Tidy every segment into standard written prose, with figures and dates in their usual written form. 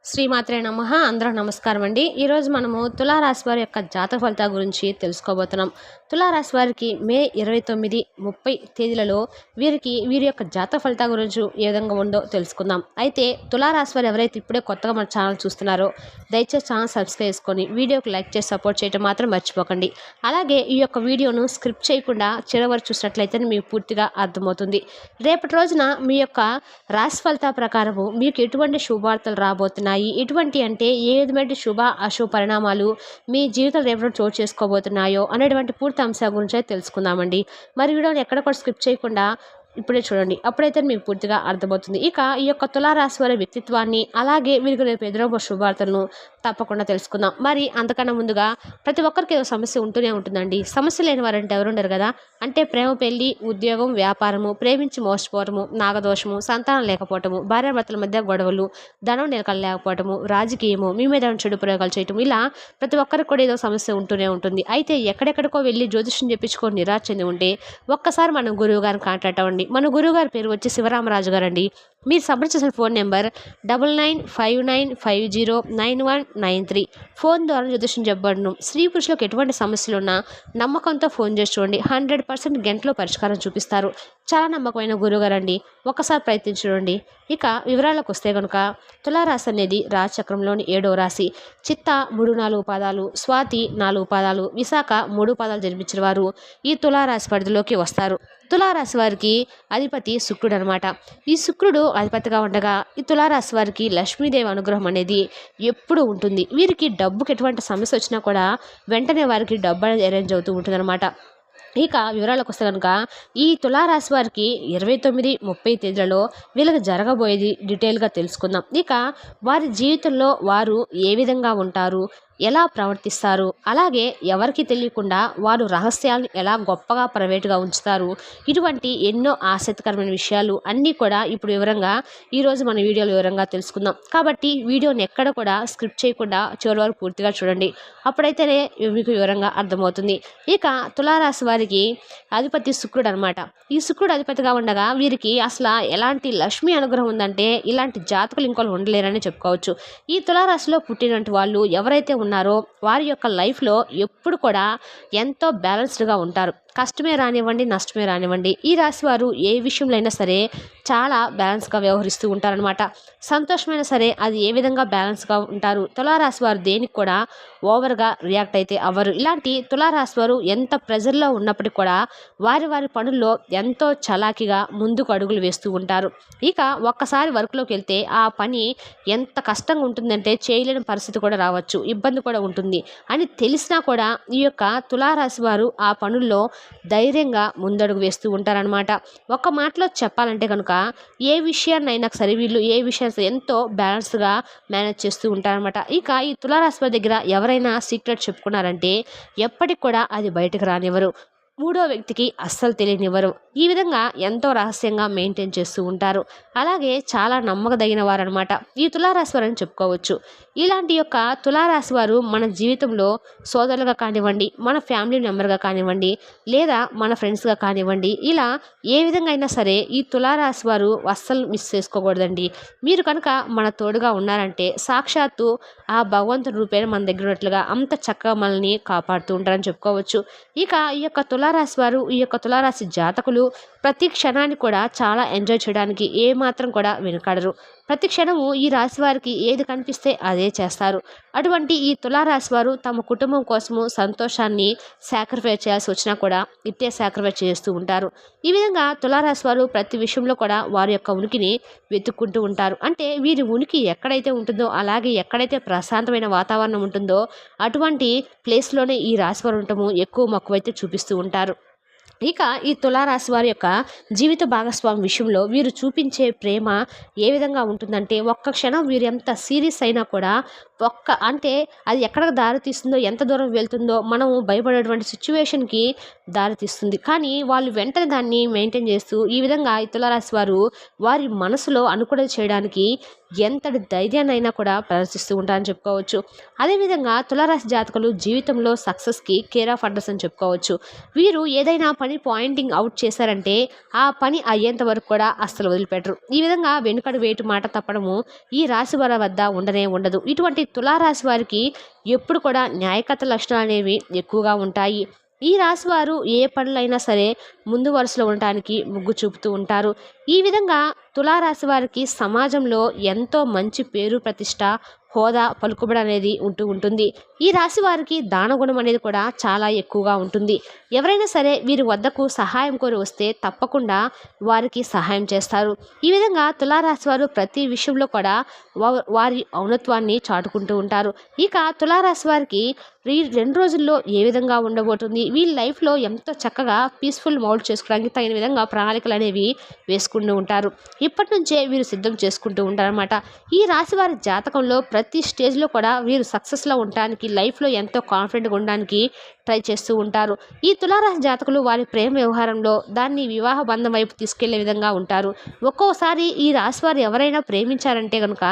శ్రీమాత్రే నమః. అందరూ నమస్కారం అండి. ఈరోజు మనము తులారాశి వారి యొక్క జాతక ఫలితాల గురించి తెలుసుకోబోతున్నాం. తులారాశి వారికి మే 29, 30 తేదీలలో వీరి యొక్క జాతక ఫలితాల గురించి ఏ విధంగా ఉందో తెలుసుకుందాం. అయితే తులారాశి వారు ఎవరైతే ఇప్పుడే కొత్తగా మన ఛానల్ చూస్తున్నారో దయచేసి ఛానల్ సబ్స్క్రైబ్ చేసుకొని వీడియోకి లైక్ చేసి సపోర్ట్ చేయడం మాత్రం మర్చిపోకండి. అలాగే ఈ యొక్క వీడియోను స్క్రిప్ట్ చేయకుండా చివరి చూసినట్లయితే మీకు పూర్తిగా అర్థమవుతుంది. రేపటి రోజున మీ యొక్క రాశి ఫలితాల ప్రకారము మీకు ఎటువంటి శుభవార్తలు రాబోతున్నాయి, ఎటువంటి అంటే ఏ విధమైన శుభ అశుభ పరిణామాలు మీ జీవితం రేపటి చోటు చేసుకోబోతున్నాయో అనేటువంటి పూర్తి అంశాల గురించి అయితే తెలుసుకుందామండి. మరి వీడియోని ఎక్కడ కూడా స్కిప్ చేయకుండా ఇప్పుడే చూడండి, అప్పుడైతే మీకు పూర్తిగా అర్థమవుతుంది. ఇక ఈ యొక్క తులారాశి వారి వ్యక్తిత్వాన్ని అలాగే వీరికి రేపు ఎదురవ శుభవార్తలను తప్పకుండా తెలుసుకుందాం. మరి అంతకన్నా ముందుగా ప్రతి ఒక్కరికి ఏదో సమస్య ఉంటూనే ఉంటుందండి. సమస్య లేని వారంటే ఎవరుండరు కదా. అంటే ప్రేమ, పెళ్లి, ఉద్యోగం, వ్యాపారము, ప్రేమించి మోసపోవటము, నాగదోషము, సంతానం లేకపోవటము, భార్యాభర్తల మధ్య గొడవలు, ధనం నిలకడ లేకపోవటము, రాజకీయము, మీ మీద చెడు ప్రయోగాలు చేయటం, ఇలా ప్రతి ఒక్కరికి కూడా ఏదో సమస్య ఉంటూనే ఉంటుంది. అయితే ఎక్కడెక్కడికో వెళ్ళి జ్యోతిష్యం చెప్పించుకొని నిరాశ చెంది ఉంటే ఒక్కసారి మనం గురువు గారిని కాంటాక్ట్ అవ్వండి. మన గురువు గారి పేరు వచ్చి శివరామరాజు గారు అండి. మీరు సంప్రదించిన ఫోన్ నెంబర్ 9959509193. ఫోన్ ద్వారా జ్యోతిష్యం చెప్పబడును. స్త్రీ పురుషులకు ఎటువంటి సమస్యలు ఉన్నా నమ్మకంతో ఫోన్ చేసి చూడండి, 100% గంటలో పరిష్కారం చూపిస్తారు. చాలా నమ్మకమైన గురువుగారు అండి, ఒకసారి ప్రయత్నించండి. ఇక వివరాలకు వస్తే కనుక తులారాశి అనేది రాశిచక్రంలోని 7వ రాశి. చిత్త 3-4 పాదాలు, స్వాతి 4 పాదాలు, విశాఖ 3 పాదాలు జన్మించిన వారు ఈ తులారాశి పరిధిలోకి వస్తారు. తులారాశి వారికి అధిపతి శుక్రుడు అనమాట. ఈ శుక్రుడు అధిపతిగా ఉండగా ఈ తులారాశి వారికి లక్ష్మీదేవి అనుగ్రహం అనేది ఎప్పుడు ఉంటుంది. వీరికి డబ్బుకి ఎటువంటి సమస్య వచ్చినా కూడా వెంటనే వారికి డబ్బు అనేది అరేంజ్ అవుతూ ఉంటుంది అనమాట. ఇక వివరాలకు వస్తే కనుక ఈ తులారాశి వారికి 29, 30 తేదీలలో వీళ్ళకి జరగబోయేది డీటెయిల్గా తెలుసుకుందాం. ఇక వారి జీవితంలో వారు ఏ విధంగా ఉంటారు, ఎలా ప్రవర్తిస్తారు, అలాగే ఎవరికి తెలియకుండా వారు రహస్యాలను ఎలా గొప్పగా ప్రైవేట్గా ఉంచుతారు, ఇటువంటి ఎన్నో ఆసక్తికరమైన విషయాలు అన్నీ కూడా ఇప్పుడు వివరంగా ఈరోజు మన వీడియోలో వివరంగా తెలుసుకుందాం. కాబట్టి వీడియోని ఎక్కడ కూడా స్క్రిప్ట్ చేయకుండా చివరి వరకు పూర్తిగా చూడండి, అప్పుడైతేనే మీకు వివరంగా అర్థమవుతుంది. ఇక తులారాశి వారికి అధిపతి శుక్రుడు అనమాట. ఈ శుక్రుడు అధిపతిగా ఉండగా వీరికి అసలు ఎలాంటి లక్ష్మీ అనుగ్రహం ఉందంటే ఇలాంటి జాతకులు ఇంకోళ్ళు ఉండలేరని చెప్పుకోవచ్చు. ఈ తులారాశిలో పుట్టినటువంటి వాళ్ళు ఎవరైతే ఉన్నారో వారి యొక్క లైఫ్లో ఎప్పుడు కూడా ఎంతో బ్యాలెన్స్డ్గా ఉంటారు. కష్టమే రానివ్వండి, నష్టమే రానివ్వండి, ఈ రాశి వారు ఏ విషయంలో అయినా సరే చాలా బ్యాలెన్స్గా వ్యవహరిస్తూ ఉంటారనమాట. సంతోషమైనా సరే అది ఏ విధంగా బ్యాలెన్స్గా ఉంటారు. తులారాశి వారు దేనికి కూడా ఓవర్గా రియాక్ట్ అయితే అవ్వరు. ఇలాంటి తులారాశి వారు ఎంత ప్రెజర్లో ఉన్నప్పటికీ కూడా వారి పనుల్లో ఎంతో చలాకీగా ముందుకు అడుగులు వేస్తూ ఉంటారు. ఇక ఒక్కసారి వర్క్లోకి వెళ్తే ఆ పని ఎంత కష్టంగా ఉంటుందంటే చేయలేని పరిస్థితి కూడా రావచ్చు, ఇబ్బంది కూడా ఉంటుంది అని తెలిసినా కూడా ఈ యొక్క తులారాశి వారు ఆ పనుల్లో ధైర్యంగా ముందడుగు వేస్తూ ఉంటారనమాట. ఒక మాటలో చెప్పాలంటే కనుక ఏ విషయాన్నైనా సరే వీళ్ళు ఏ విషయాన్ని ఎంతో బ్యాలెన్స్గా మేనేజ్ చేస్తూ ఉంటారనమాట. ఇక ఈ తులారాశి వారి దగ్గర ఎవరైనా సీక్రెట్ చెప్పుకున్నారంటే ఎప్పటికి కూడా అది బయటకు రానివ్వరు, మూడో వ్యక్తికి అస్సలు తెలియనివ్వరు. ఈ విధంగా ఎంతో రహస్యంగా మెయింటైన్ చేస్తూ ఉంటారు. అలాగే చాలా నమ్మకదగిన వారు అనమాట ఈ తులారాశి వారు అని చెప్పుకోవచ్చు. ఇలాంటి యొక్క తులారాశి వారు మన జీవితంలో సోదరులుగా కానివ్వండి, మన ఫ్యామిలీ మెంబర్గా కానివ్వండి, లేదా మన ఫ్రెండ్స్గా కానివ్వండి, ఇలా ఏ విధంగా అయినా సరే ఈ తులారాశి వారు అస్సలు మిస్ చేసుకోకూడదండి. మీరు కనుక మన తోడుగా ఉన్నారంటే సాక్షాత్తు ఆ భగవంతుడి రూపేణ మన దగ్గర ఉన్నట్లుగా అంత చక్కగా మనల్ని కాపాడుతూ ఉంటారని చెప్పుకోవచ్చు. ఇక ఈ యొక్క తులారాశి వారు, ఈ యొక్క తులారాశి జాతకులు ప్రతి క్షణాన్ని కూడా చాలా ఎంజాయ్ చేయడానికి ఏమాత్రం కూడా వెనుకాడరు. ప్రతి క్షణము ఈ రాశి వారికి ఏది కనిపిస్తే అదే చేస్తారు. అటువంటి ఈ తులారాశి వారు తమ కుటుంబం కోసము సంతోషాన్ని సాక్రిఫైస్ చేయాల్సి వచ్చినా కూడా ఇట్టే సాక్రిఫైస్ చేస్తూ ఉంటారు. ఈ విధంగా తులారాశి వారు ప్రతి విషయంలో కూడా వారి యొక్క ఉనికిని వెతుక్కుంటూ ఉంటారు. అంటే వీరి ఉనికి ఎక్కడైతే ఉంటుందో, అలాగే ఎక్కడైతే ప్రశాంతమైన వాతావరణం ఉంటుందో అటువంటి ప్లేస్లోనే ఈ రాశి వారు ఉండటము ఎక్కువ మక్కువైతే చూపిస్తూ ఉంటారు. ఇక ఈ తులారాశి వారి యొక్క జీవిత భాగస్వామి విషయంలో వీరు చూపించే ప్రేమ ఏ విధంగా ఉంటుందంటే ఒక్క క్షణం వీరు ఎంత సీరియస్ అయినా కూడా అంటే అది ఎక్కడికి దారి తీస్తుందో, ఎంత దూరం వెళ్తుందో మనం భయపడేటువంటి సిచ్యువేషన్కి దారి తీస్తుంది. కానీ వాళ్ళు వెంటనే దాన్ని మెయింటైన్ చేస్తూ ఈ విధంగా ఈ తులారాశి వారు వారి మనసులో అనుకునేది చేయడానికి ఎంతటి ధైర్యాన్నైనా కూడా ప్రదర్శిస్తూ ఉంటారని చెప్పుకోవచ్చు. అదేవిధంగా తులారాశి జాతకులు జీవితంలో సక్సెస్కి కేర్ ఆఫ్ అడ్రస్ అని చెప్పుకోవచ్చు. వీరు ఏదైనా పని పని పాయింటింగ్ అవుట్ చేశారంటే ఆ పని అయ్యేంత వరకు కూడా అస్సలు వదిలిపెట్టరు. ఈ విధంగా వెనుకడు వేటు మాట తప్పడము ఈ రాశి వారి వద్ద ఉండనే ఉండదు. ఇటువంటి తులారాశి వారికి ఎప్పుడు కూడా న్యాయకత లక్షణాలు అనేవి ఎక్కువగా ఉంటాయి. ఈ రాశి వారు ఏ పనులైనా సరే ముందు వరుసలో ఉండటానికి మొగ్గు చూపుతూ ఉంటారు. ఈ విధంగా తులారాశి వారికి సమాజంలో ఎంతో మంచి పేరు ప్రతిష్ట, హోదా, పలుకుబడి అనేది ఉంటుంది. ఈ రాశి వారికి దానగుణం అనేది కూడా చాలా ఎక్కువగా ఉంటుంది. ఎవరైనా సరే వీరి వద్దకు సహాయం కోరి వస్తే తప్పకుండా వారికి సహాయం చేస్తారు. ఈ విధంగా తులారాశి వారు ప్రతి విషయంలో కూడా వారి ఔన్నత్వాన్ని చాటుకుంటూ ఉంటారు. ఇక తులారాశి వారికి ఈ 2 రోజుల్లో ఏ విధంగా ఉండబోతుంది, వీళ్ళ లైఫ్లో ఎంతో చక్కగా పీస్ఫుల్ మౌల్డ్ చేసుకోవడానికి తగిన విధంగా ప్రణాళికలు అనేవి వేసుకుంటూ ఉంటారు. ఇప్పటి నుంచే వీరు సిద్ధం చేసుకుంటూ ఉంటారన్నమాట. ఈ రాశి వారి జాతకంలో ప్రతి స్టేజ్లో కూడా వీరు సక్సెస్లో ఉండడానికి, లైఫ్లో ఎంతో కాన్ఫిడెంట్గా ఉండడానికి ట్రై చేస్తూ ఉంటారు. ఈ తులారాశి జాతకులు వారి ప్రేమ వ్యవహారంలో దాన్ని వివాహ బంధం వైపు తీసుకెళ్లే విధంగా ఉంటారు. ఒక్కోసారి ఈ రాశి వారు ఎవరైనా ప్రేమించారంటే కనుక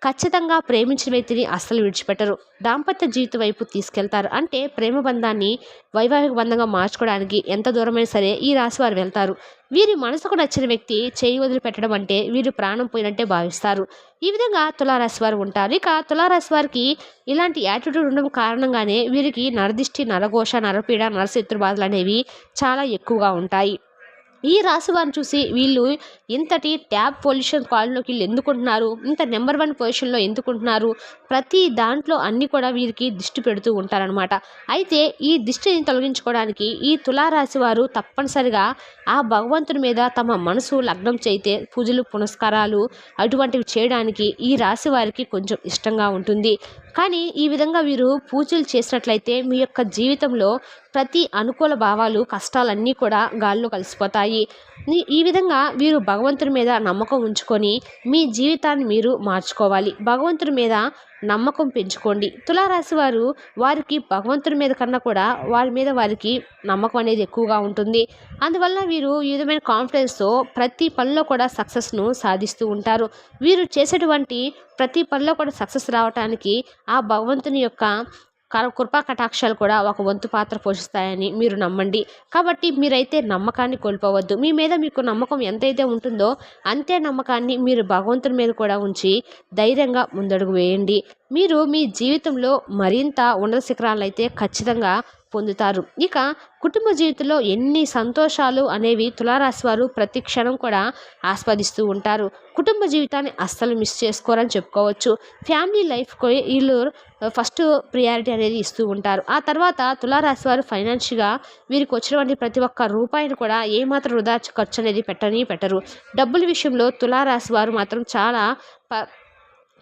ఖచ్చితంగా ప్రేమించిన వ్యక్తిని అస్సలు విడిచిపెట్టరు. దాంపత్య జీవితం వైపు తీసుకెళ్తారు. అంటే ప్రేమ బంధాన్ని వైవాహిక బంధంగా మార్చుకోవడానికి ఎంత దూరమైనా సరే ఈ రాశి వారు వెళ్తారు. వీరి మనసుకు నచ్చిన వ్యక్తి చేయి వదిలిపెట్టడం అంటే వీరు ప్రాణం పోయినట్టే భావిస్తారు. ఈ విధంగా తులారాశి వారు ఉంటారు. ఇక తులారాశి వారికి ఇలాంటి యాటిట్యూడ్ ఉండడం కారణంగానే వీరికి నరదిష్టి, నరఘోష, నరపీడ, నరశత్రు బాధలు అనేవి చాలా ఎక్కువగా ఉంటాయి. ఈ రాశి వారిని చూసి వీళ్ళు ఇంతటి ట్యాబ్ పొజిషన్ కాలంలోకి వీళ్ళు ఎందుకుంటున్నారు, ఇంత నెంబర్ 1 పొజిషన్లో ఎందుకుంటున్నారు, ప్రతి దాంట్లో అన్నీ కూడా వీరికి దిష్టి పెడుతూ ఉంటారనమాట. అయితే ఈ దిష్టిని తొలగించుకోవడానికి ఈ తులారాశి వారు తప్పనిసరిగా ఆ భగవంతుని మీద తమ మనసు లగ్నం చేయితే పూజలు పునస్కారాలు అటువంటివి చేయడానికి ఈ రాశి వారికి కొంచెం ఇష్టంగా ఉంటుంది. కానీ ఈ విధంగా వీరు పూజలు చేసినట్లయితే మీ యొక్క జీవితంలో ప్రతి అనుకూల భావాలు, కష్టాలన్నీ కూడా గాల్లో కలిసిపోతాయి. ఈ విధంగా వీరు భగవంతుని మీద నమ్మకం ఉంచుకొని మీ జీవితాన్ని మీరు మార్చుకోవాలి. భగవంతుని మీద నమ్మకం పెంచుకోండి. తులారాశి వారు వారికి భగవంతుని మీద కన్నా కూడా వారికి నమ్మకం అనేది ఎక్కువగా ఉంటుంది. అందువల్ల వీరు ఈ విధమైన కాన్ఫిడెన్స్తో ప్రతి పనిలో కూడా సక్సెస్ను సాధిస్తూ ఉంటారు. వీరు చేసేటువంటి ప్రతి పనిలో కూడా సక్సెస్ రావడానికి ఆ భగవంతుని యొక్క కృపా కటాక్షాలు కూడా ఒక వంతు పాత్ర పోషిస్తాయని మీరు నమ్మండి. కాబట్టి మీరైతే నమ్మకాన్ని కోల్పోవద్దు. మీ మీద మీకు నమ్మకం ఎంతైతే ఉంటుందో అంతే నమ్మకాన్ని మీరు భగవంతుని మీద కూడా ఉంచి ధైర్యంగా ముందడుగు వేయండి. మీరు మీ జీవితంలో మరింత ఉన్నత శిఖరాలను అయితే ఖచ్చితంగా పొందుతారు. ఇక కుటుంబ జీవితంలో ఎన్ని సంతోషాలు అనేవి తులారాశి వారు ప్రతి క్షణం కూడా ఆస్వాదిస్తూ ఉంటారు. కుటుంబ జీవితాన్ని అస్సలు మిస్ చేసుకోరని చెప్పుకోవచ్చు. ఫ్యామిలీ లైఫ్కి వీళ్ళు ఫస్ట్ ప్రియారిటీ అనేది ఇస్తూ ఉంటారు. ఆ తర్వాత తులారాశి వారు ఫైనాన్షియల్గా వీరికి వచ్చినటువంటి ప్రతి ఒక్క రూపాయిని కూడా ఏమాత్రం వృధా ఖర్చు అనేది పెట్టరు. డబ్బుల విషయంలో తులారాశి వారు మాత్రం చాలా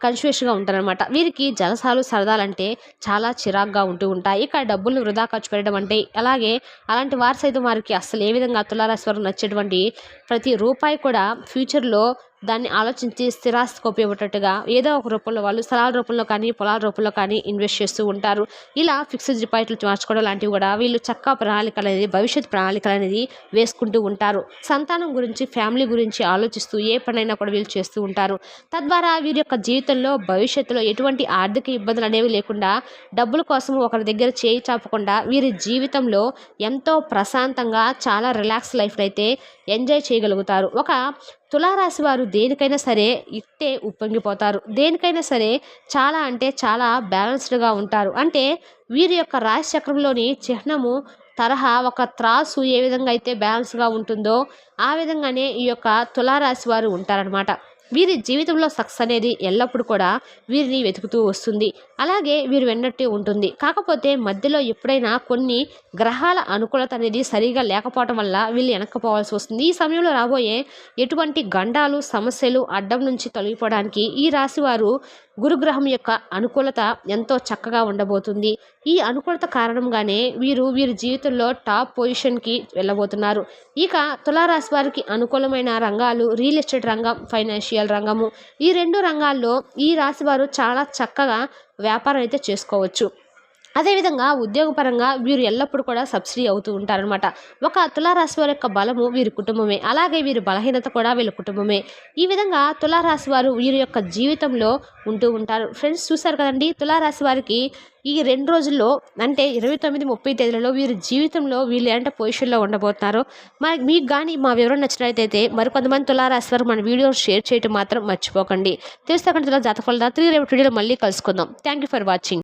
కన్ఫ్యూషన్గా ఉంటారనమాట. వీరికి జలసాలు సరదాలంటే చాలా చిరాగ్గా ఉంటాయి. ఇక డబ్బులు వృధా ఖర్చు పెట్టడం అంటే అలాంటి వారి సైతం వారికి అస్సలు ఏ విధంగా తులారాశి వారు నచ్చేటువంటి ప్రతి రూపాయి కూడా ఫ్యూచర్లో దాన్ని ఆలోచించి స్థిరాస్తికి ఉపయోగపడేటట్టుగా ఏదో ఒక రూపంలో వాళ్ళు స్థలాల రూపంలో కానీ పొలాల రూపంలో కానీ ఇన్వెస్ట్ చేస్తూ ఉంటారు. ఇలా ఫిక్స్డ్ డిపాజిట్లు మార్చుకోవడం లాంటివి కూడా వీళ్ళు చక్కగా ప్రణాళికలు అనేది భవిష్యత్ ప్రణాళికలు అనేది వేసుకుంటూ ఉంటారు. సంతానం గురించి, ఫ్యామిలీ గురించి ఆలోచిస్తూ ఏ పనైనా కూడా వీళ్ళు చేస్తూ ఉంటారు. తద్వారా వీరి యొక్క జీవితంలో భవిష్యత్తులో ఎటువంటి ఆర్థిక ఇబ్బందులు అనేవి లేకుండా డబ్బుల కోసం ఒకరి దగ్గర చేయి చాపకుండా వీరి జీవితంలో ఎంతో ప్రశాంతంగా చాలా రిలాక్స్ లైఫ్ అయితే ఎంజాయ్ చేయగలుగుతారు. ఒక తులారాశి వారు దేనికైనా సరే ఇట్టే ఉప్పొంగిపోతారు. దేనికైనా సరే చాలా అంటే చాలా బ్యాలెన్స్డ్గా ఉంటారు. అంటే వీరి యొక్క రాశి చక్రంలోని చిహ్నము తరహా ఒక త్రాసు ఏ విధంగా అయితే బ్యాలెన్స్గా ఉంటుందో ఆ విధంగానే ఈ యొక్క తులారాశి వారు ఉంటారనమాట. వీరి జీవితంలో సక్సెస్ అనేది ఎల్లప్పుడూ కూడా వీరిని వెతుకుతూ వస్తుంది. అలాగే వీరు వెన్నట్టే ఉంటుంది. కాకపోతే మధ్యలో ఎప్పుడైనా కొన్ని గ్రహాల అనుకూలత అనేది సరిగా లేకపోవడం వల్ల వీళ్ళు వెనక్కిపోవాల్సి వస్తుంది. ఈ సమయంలో రాబోయే ఎటువంటి గండాలు, సమస్యలు అడ్డం నుంచి తొలగిపోవడానికి ఈ రాశి వారు గురుగ్రహం యొక్క అనుకూలత ఎంతో చక్కగా ఉండబోతుంది. ఈ అనుకూలత కారణంగానే వీరి జీవితంలో టాప్ పొజిషన్కి వెళ్ళబోతున్నారు. ఇక తులారాశి వారికి అనుకూలమైన రంగాలు రియల్ ఎస్టేట్ రంగం, ఫైనాన్షియల్ రంగము, ఈ 2 రంగాల్లో ఈ రాశి వారు చాలా చక్కగా వ్యాపారం అయితే చేసుకోవచ్చు. అదేవిధంగా ఉద్యోగపరంగా వీరు ఎల్లప్పుడూ కూడా సబ్సిడీ అవుతూ ఉంటారనమాట. ఒక తులారాశి వారి యొక్క బలము వీరి కుటుంబమే. అలాగే వీరి బలహీనత కూడా వీళ్ళ కుటుంబమే. ఈ విధంగా తులారాశి వారు వీరి యొక్క జీవితంలో ఉంటూ ఉంటారు. ఫ్రెండ్స్ చూసారు కదండి, తులారాశి వారికి ఈ 2 రోజుల్లో అంటే 29, 30 తేదీలలో వీరి జీవితంలో వీళ్ళు ఎలాంటి పొజిషన్‌లో ఉండబోతున్నారో మరి మీకు గాని మా వివరణ నచ్చినట్లయితే మరికొంతమంది తులారాశి వారు మన వీడియోని షేర్ చేయటం మాత్రం మర్చిపోకండి. తెలిస్తే అక్కడ తులా జాతక ఫలితాలు రేపటి వీడియోలో మళ్ళీ కలుసుకుందాం. Thank you for watching.